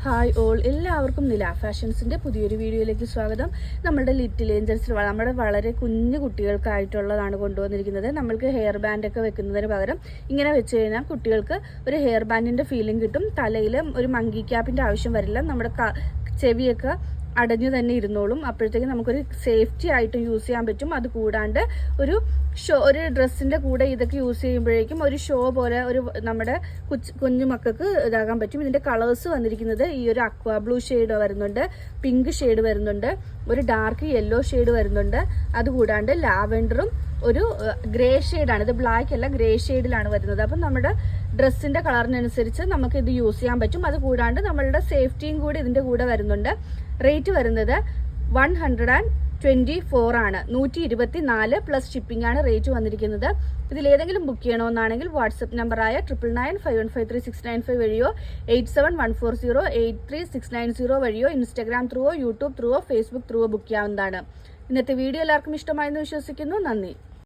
Hi all, എല്ലാവർക്കും നില ഫാഷൻസിൻ്റെ പുതിയൊരു വീഡിയോയിലേക്ക് സ്വാഗതം. നമ്മുടെ ലിറ്റിൽ ഏഞ്ചൽസിൽ നമ്മുടെ വളരെ കുഞ്ഞു കുട്ടികൾക്കായിട്ടുള്ളതാണ് കൊണ്ടുവന്നിരിക്കുന്നത്. നമ്മൾക്ക് ഹെയർ ബാൻഡൊക്കെ വെക്കുന്നതിന് പകരം ഇങ്ങനെ വെച്ച് കഴിഞ്ഞാൽ കുട്ടികൾക്ക് ഒരു ഹെയർ ബാൻഡിൻ്റെ ഫീലിംഗ് കിട്ടും. തലയിൽ ഒരു മങ്കി ക്യാപ്പിൻ്റെ ആവശ്യം വരില്ല. നമ്മുടെ ചെവിയൊക്കെ അടഞ്ഞു തന്നെ ഇരുന്നോളും. അപ്പോഴത്തേക്കും നമുക്കൊരു സേഫ്റ്റി ആയിട്ട് യൂസ് ചെയ്യാൻ പറ്റും. അത് കൂടാണ്ട് ഒരു ഡ്രസ്സിൻ്റെ കൂടെ ഇതൊക്കെ യൂസ് ചെയ്യുമ്പോഴേക്കും ഒരു ഷോ പോലെ നമ്മുടെ കുഞ്ഞു മക്കൾക്ക് ഇതാകാൻ പറ്റും. ഇതിൻ്റെ കളേഴ്സ് വന്നിരിക്കുന്നത് ഈ ഒരു അക്വാ ബ്ലൂ ഷെയ്ഡ് വരുന്നുണ്ട്, പിങ്ക് ഷെയ്ഡ് വരുന്നുണ്ട്, ഒരു ഡാർക്ക് യെല്ലോ ഷെയ്ഡ് വരുന്നുണ്ട്. അതുകൂടാണ്ട് ലാവൻഡറും ഒരു ഗ്രേ ഷെയ്ഡാണ്. ഇത് ബ്ലാക്ക് അല്ല, ഗ്രേ ഷെയ്ഡിലാണ് വരുന്നത്. അപ്പം നമ്മുടെ ഡ്രസ്സിൻ്റെ കളറിനനുസരിച്ച് നമുക്ക് ഇത് യൂസ് ചെയ്യാൻ പറ്റും. അത് കൂടാണ്ട് നമ്മളുടെ സേഫ്റ്റിയും കൂടി ഇതിൻ്റെ കൂടെ വരുന്നുണ്ട്. റേറ്റ് വരുന്നത് 124 ആണ്. 124 പ്ലസ് ഷിപ്പിംഗ് ആണ് റേറ്റ് വന്നിരിക്കുന്നത്. ഇതിലേതെങ്കിലും ബുക്ക് ചെയ്യണമെന്നാണെങ്കിൽ വാട്സപ്പ് നമ്പറായ 9995153695 വഴിയോ 8714083690 വഴിയോ ഇൻസ്റ്റാഗ്രാം ത്രൂവോ യൂട്യൂബ് ത്രൂവോ ഫേസ്ബുക്ക് ത്രൂവോ ബുക്ക് ചെയ്യാവുന്നതാണ്. ഇന്നത്തെ വീഡിയോ എല്ലാവർക്കും ഇഷ്ടമായെന്ന് വിശ്വസിക്കുന്നു. നന്ദി.